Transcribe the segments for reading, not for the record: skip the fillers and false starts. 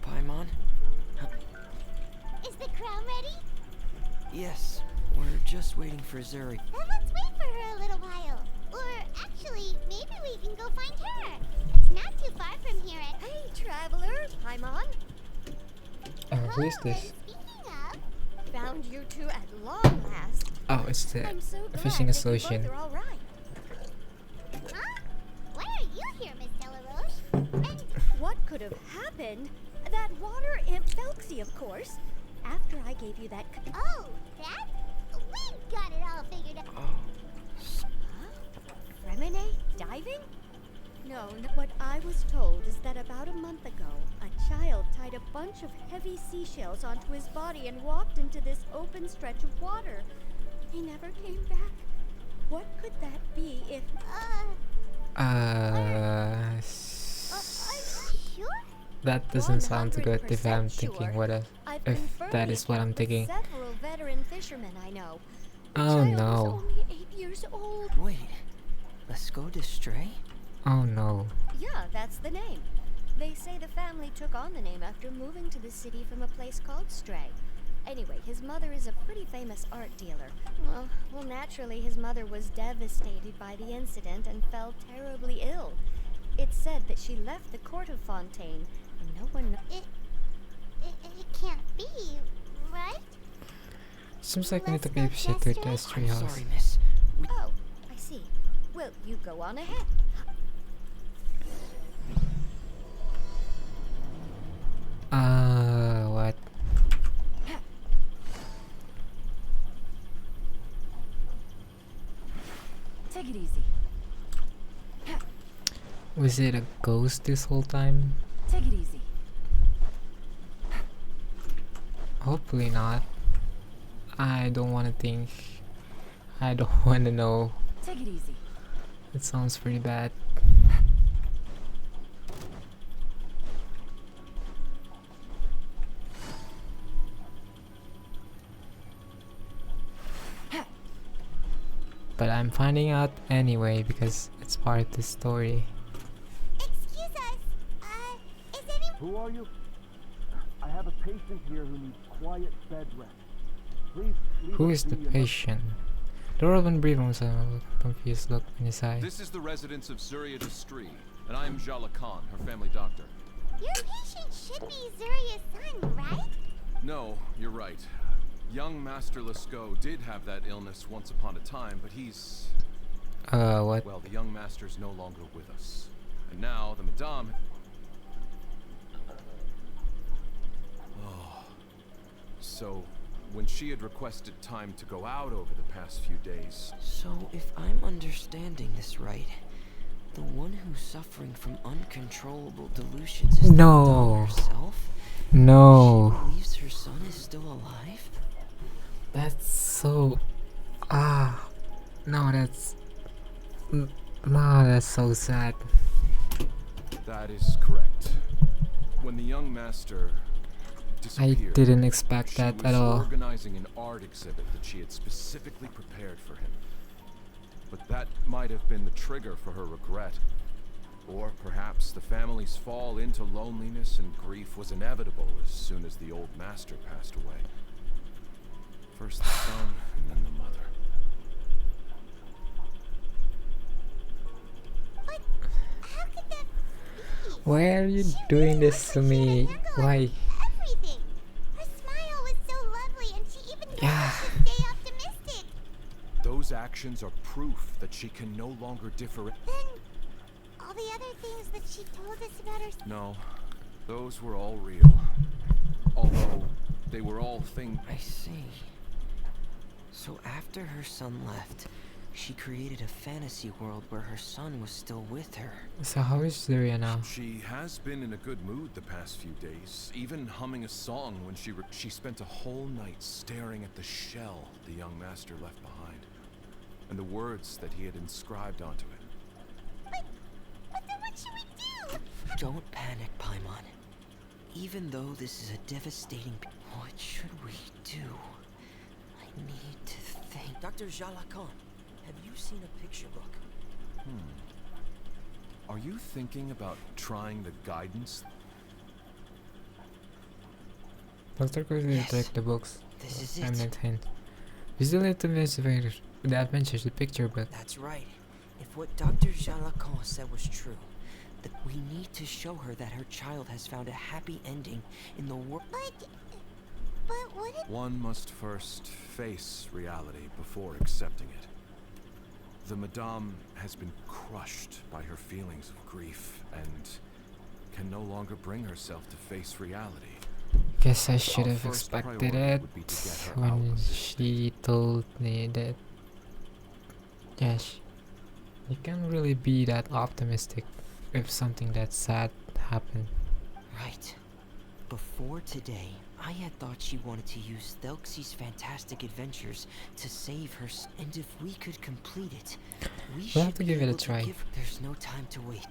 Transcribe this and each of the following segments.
Paimon? Is the crown ready? Yes, we're just waiting for Zuri. Then let's wait for her a little while. Or actually, maybe we can go find her. It's not too far from here. Hey, traveler, Paimon. Who is this? Speaking of, found you two at long last. Oh, it's the I'm so glad fishing that you association. both are all right. Huh? Why are you here, Miss Delaroche? And what could have happened? That water imp Felxie, of course. After I gave you that. Oh, that? We got it all figured out. Huh? Remine diving? No, what I was told is that about a month ago, a child tied a bunch of heavy seashells onto his body and walked into this open stretch of water. He never came back. What could that be if... I'm sure? That doesn't sound good if I'm thinking if that is what I'm thinking. Several veteran fishermen I know. The Oh child was no. only 8 years old. Wait, let's go to Stray? Oh no. Yeah, that's the name. They say the family took on the name after moving to the city from a place called Stray. Anyway, his mother is a pretty famous art dealer. Well, naturally, his mother was devastated by the incident and fell terribly ill. It's said that she left the court of Fontaine, and no one... It can't be, right? Seems like we need to babysit to the tree house. Sorry, miss. Oh, I see. Well, you go on ahead. What? Take it easy. Was it a ghost this whole time? Take it easy. Hopefully not. I don't want to think. I don't want to know. Take it easy. It sounds pretty bad. But I'm finding out anyway because it's part of the story. Excuse us. Is anyone... Who are you? I have a patient here who needs quiet bed rest. Please leave Who us is the be alone. patient? The Robin Breven was a confused look in his eye. This is the residence of Zuria Destri, and I am Jala Khan, her family doctor. Your patient should be Zuria's son, right? No, you're right. Young Master Lescaut did have that illness once upon a time, but he's... What? Well, the young master's no longer with us. And now, the Madame... Oh. So, when she had requested time to go out over the past few days... So, if I'm understanding this right, the one who's suffering from uncontrollable delusions is No. the Madame herself? No. She believes her son is still alive? That's so... No, that's... No, that's so sad. That is correct. When the young master I disappeared, didn't expect she that was at all. organizing an art exhibit that she had specifically prepared for him. But that might have been the trigger for her regret. Or perhaps the family's fall into loneliness and grief was inevitable as soon as the old master passed away. First the son, and then the mother. But how could that be? Why are you She doing really this to looked like she me? could handle Why? everything. Her smile was so lovely, and she even told Yeah. us to stay optimistic. Those actions are proof that she can no longer differentiate. Then all the other things that she told us about her... No, those were all real. Although, they were all things... I see. So after her son left, she created a fantasy world where her son was still with her. So how is Zuria now? She has been in a good mood the past few days, even humming a song when she spent a whole night staring at the shell the young master left behind, and the words that he had inscribed onto it. But then what should we do? Don't panic, Paimon. Even though this is a devastating... What should we do? I need to think. Dr. Jalakan, have you seen a picture book? Are you thinking about trying the guidance? Dr. Crusoe Yes. direct the books. This is I'm it. not hint. We still need to miss the adventures, the picture book. That's right. If what Dr. Jalacon said was true, that we need to show her that her child has found a happy ending in the world. But what if... One must first face reality before accepting it. The Madame has been crushed by her feelings of grief and can no longer bring herself to face reality. Guess I should Our have first expected priority it would be to get her out when of this. she told me that. Yes, you can't really be that optimistic if something that sad happened. Right. Before today, I had thought she wanted to use Thelxie's fantastic adventures to save her, and if we could complete it, we We'll should have to be give it a able to try. There's no time to wait.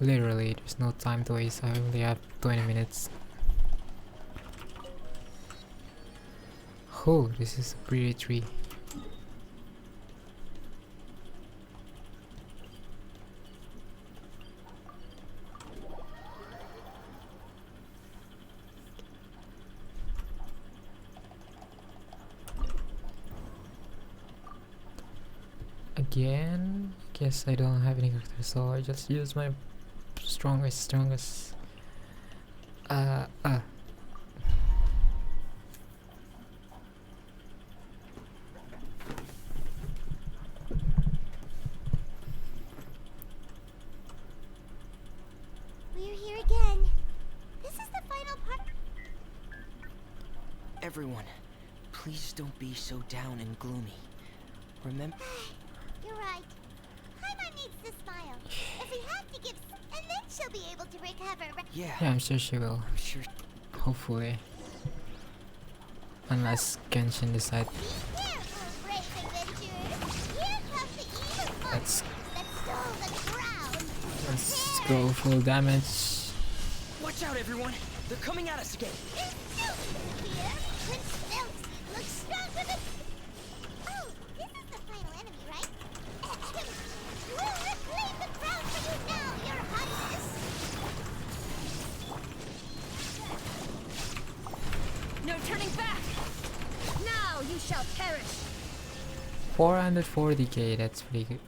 Literally, there's no time to waste. I only have 20 minutes. Oh, this is a pretty tree. Again, guess I don't have any characters, so I just use my strongest. We're here again. This is the final part. Everyone, please don't be so down and gloomy. Remember, You're right. Paimon needs to smile. If we have to give... And then she'll be able to recover. yeah, Yeah, I'm sure she will. I'm sure. Hopefully. Unless Genshin decide. Be careful, brave adventurers. Here comes the evil Let's monster that stole the crown. let's go full damage. Watch out, everyone! They're coming at us again. There's Filthy here. Prince Filthy looks stronger than... Oh, this is the final enemy, right? We'll reclaim the crown for you now, your highness. No turning back! Now you shall perish! 440k, that's pretty good.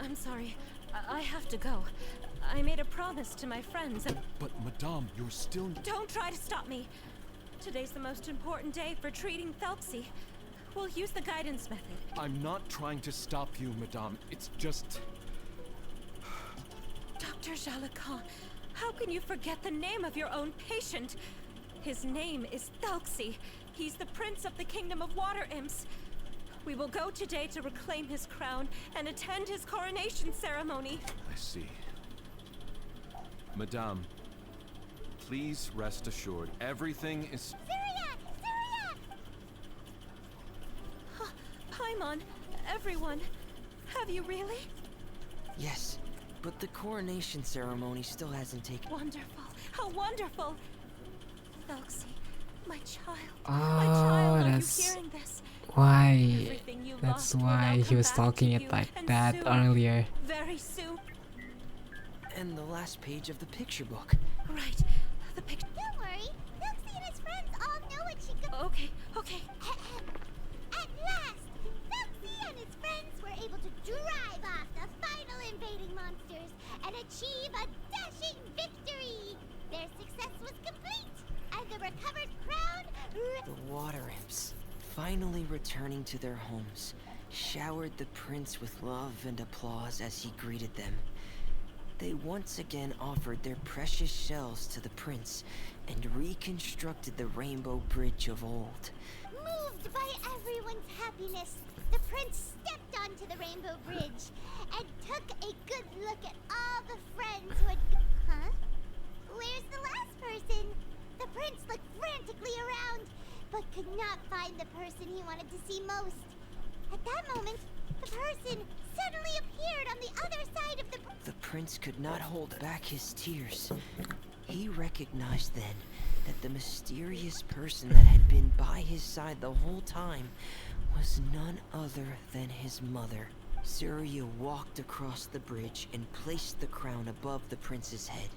I'm sorry. I have to go. I made a promise to my friends and But Madame, you're still... don't try to stop me. Today's the most important day for treating Thelxie. We'll use the guidance method. I'm not trying to stop you, Madame. It's just... Dr. Jalacon, how can you forget the name of your own patient? His name is Thelxie. He's the prince of the kingdom of water imps. We will go today to reclaim his crown and attend his coronation ceremony. I see. Madame, please rest assured, everything is... Syriac! Syriac! Paimon, everyone, have you really? Yes, but the coronation ceremony still hasn't taken. Wonderful, how wonderful! Thelxie, my child, Oh, my child, are you that's hearing this? why. Everything you That's lost will why now he was come back talking to it you, like and that soon, earlier. Very soon. And the last page of the picture book. Right, the picture. Don't worry. Filthy and his friends all know what she could... Okay, okay. At last, Filthy and his friends were able to drive off the final invading monsters and achieve a dashing victory. Their success was complete, and the recovered crown... The water imps, finally returning to their homes, showered the prince with love and applause as he greeted them. They once again offered their precious shells to the prince and reconstructed the rainbow bridge of old. Moved by everyone's happiness, the prince stepped onto the rainbow bridge and took a good look at all the friends who had... Huh? Where's the last person? The prince looked frantically around, but could not find the person he wanted to see most. At that moment, the person suddenly appeared on the other side of the... The prince could not hold back his tears. He recognized then that the mysterious person that had been by his side the whole time was none other than his mother. Surya walked across the bridge and placed the crown above the prince's head.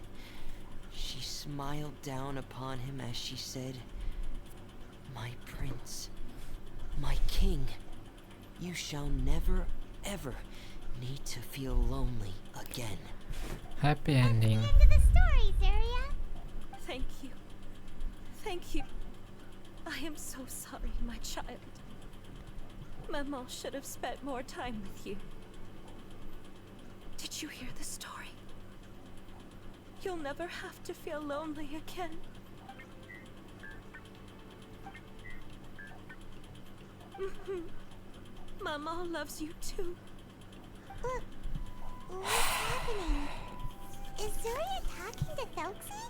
She smiled down upon him as she said, "My prince, my king, you shall never, ever need to feel lonely again." Happy ending. End of the story, Zarya. Thank you. Thank you. I am so sorry, my child. Maman should have spent more time with you. Did you hear the story? You'll never have to feel lonely again. Maman loves you too. What's happening? Is Zarya talking to Thelxie?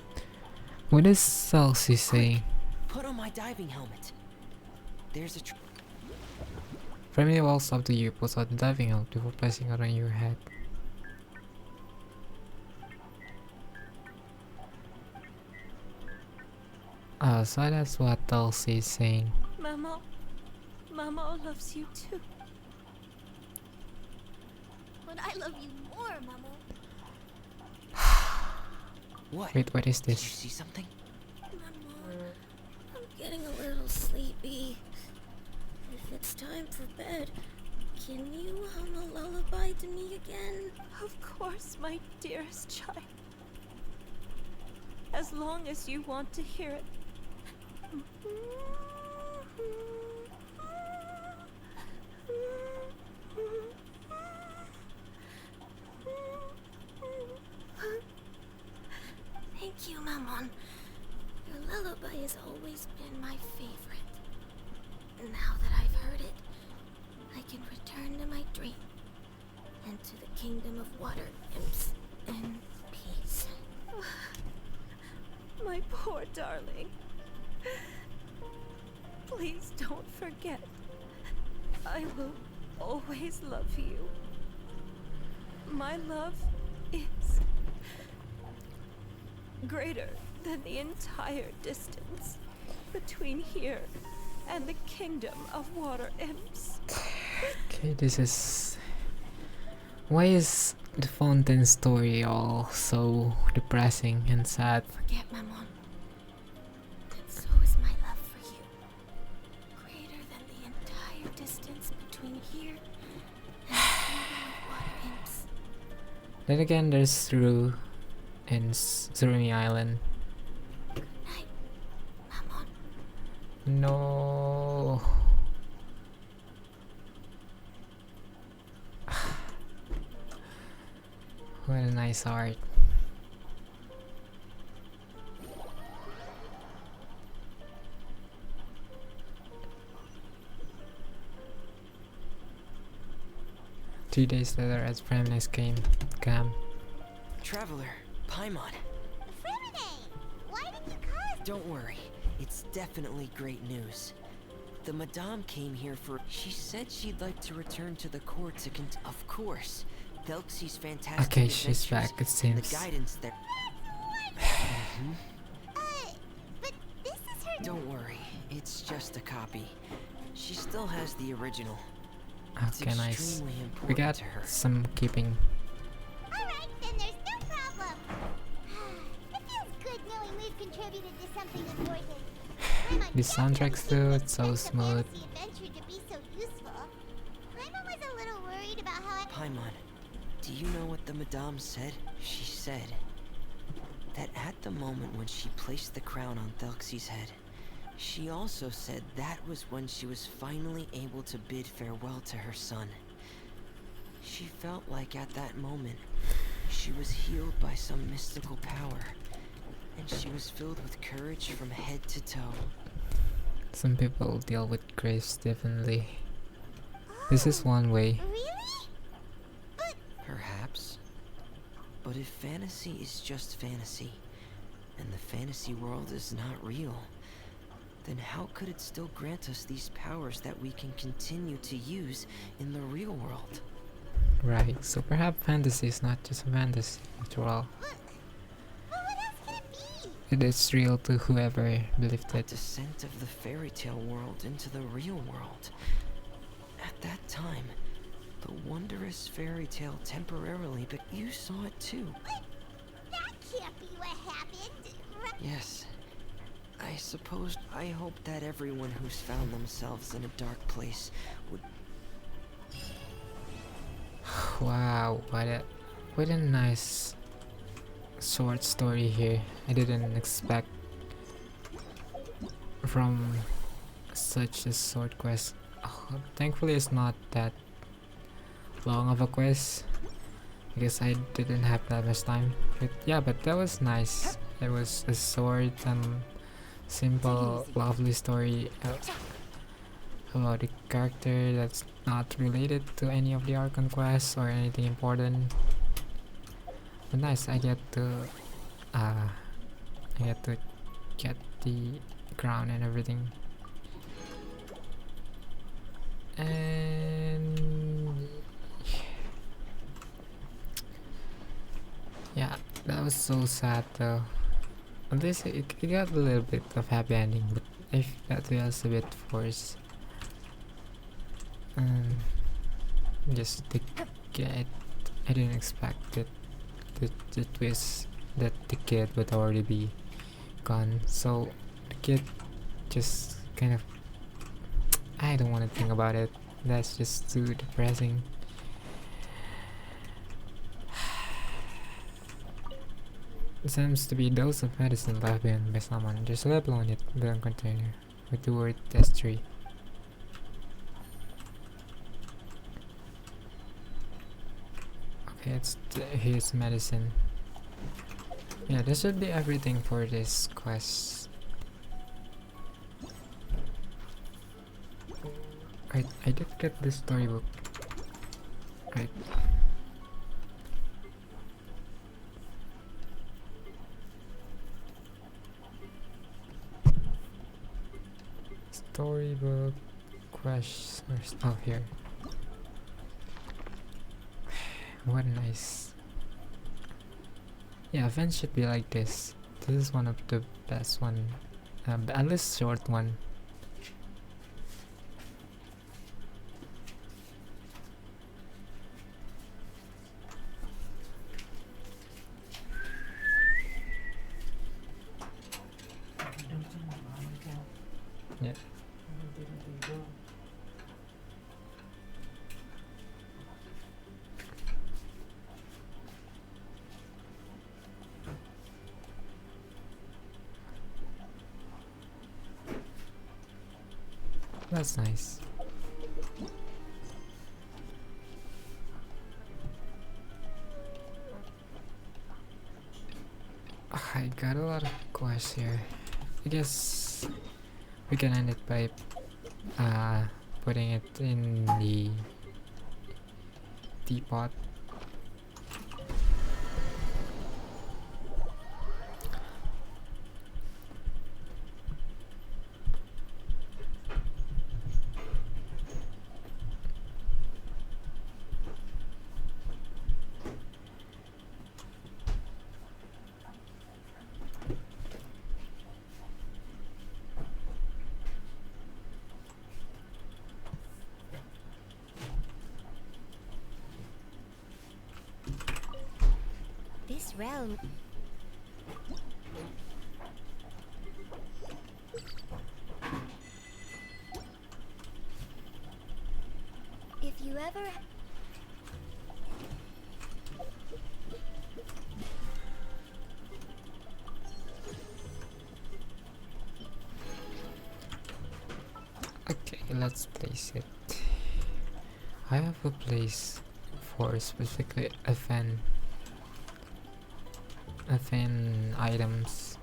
What is Celsi saying? Put on my diving helmet. There's a Family walks up to you, puts out the diving helmet before placing it on your head. Oh, so that's what Celsi is saying. Maman loves you too. But I love you more, Mama. What? Wait, what is Did you this? see something? Mama, I'm getting a little sleepy. If it's time for bed, can you hum a lullaby to me again? Of course, my dearest child. As long as you want to hear it. Thank you, Maman. Your lullaby has always been my favorite. Now that I've heard it, I can return to my dream and to the kingdom of water imps in peace. My poor darling. Please don't forget. I will always love you. My love is greater than the entire distance between here and the kingdom of water imps. Okay, this is... Why is the Fountain story all so depressing and sad? Forget, Maman. And so is my love for you. Greater than the entire distance between here and the kingdom of water imps. Then again, there's Zuru and Zurumi Island. Good night, Maman. No. What a nice art. Two days later, as Fremnes came, Cam. Traveler, Paimon. Fremine! Why did you call us? Don't worry, it's definitely great news. The Madame came here for... She said she'd like to return to the court to Of course. Thelxie's fantastic Okay, she's adventures back, it and the seems. guidance there. But this is her. Don't worry, it's just a copy. She still has the original. It's Okay, nice. extremely important We got to her. some keeping. Alright, then there's no problem. It feels good knowing we've contributed to something important. Paimon The soundtracks too, it's so definitely smooth. the adventure to be so useful. Paimon was a little worried about how Paimon, do you know what the Madame said? She said that at the moment when she placed the crown on Thelxie's head, she also said that was when she was finally able to bid farewell to her son. She felt like at that moment, she was healed by some mystical power, and she was filled with courage from head to toe. Some people deal with grace differently. This is one way. Really? But Perhaps. But if fantasy is just fantasy, and the fantasy world is not real, then how could it still grant us these powers that we can continue to use in the real world? Right, so perhaps fantasy is not just a fantasy after all. what else could it be? it is real to whoever believed The it. descent of the fairy tale world into the real world. At that time, the wondrous fairy tale temporarily, but you saw it too. That can't be what happened. Yes. I suppose I hope that everyone who's found themselves in a dark place would. Wow, what a nice short story here. I didn't expect from such a short quest. Oh, thankfully it's not that long of a quest because I didn't have that much time. But yeah, but that was nice. It was a short and simple, lovely story about a character that's not related to any of the Archon quests or anything important. But nice, uh I get to get the crown and everything. And yeah, that was so sad though. At least it got a little bit of happy ending, but that feels a bit forced. Just to get, I didn't expect it. The twist that the kid would already be gone. So the kid just kind of, I don't want to think about it. That's just too depressing. It seems to be a dose of medicine left behind by someone. There's a label on it, the container, with the word test-3. Okay, here's medicine. Yeah, this should be everything for this quest. Right, I did get the storybook. Right. Storybook quests are still here. What nice. Yeah, events should be like this. This is one of the best one, at least short one. Yeah. That's nice. I got a lot of quests here. I guess we can end it by putting it in the teapot. This realm. If you ever. Okay, let's place it. I have a place for specifically FN items.